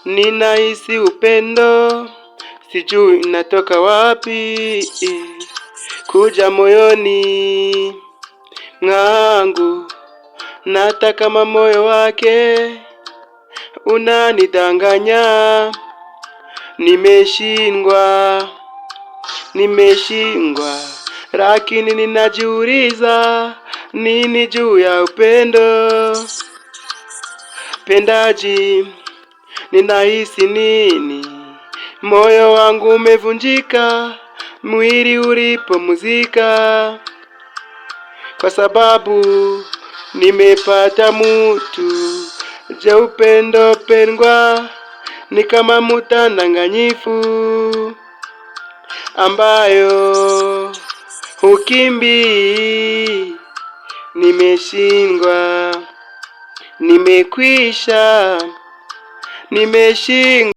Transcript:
ninahisi upendo, sijui inatoka wapi, kuja moyoni mwangu, nata kama moyo wake unanidanganya. Nimeshindwa, lakini ninajiuliza nini juu ya upendo. Pendaji, ninahisi nini? Moyo wangu umevunjika, mwili ulipomuzika, kwa sababu nimepata mtu. Je, upendo pendwa ni kama mdanganyifu ambayo hukimbii. Nimeshindwa, nimeshindwa.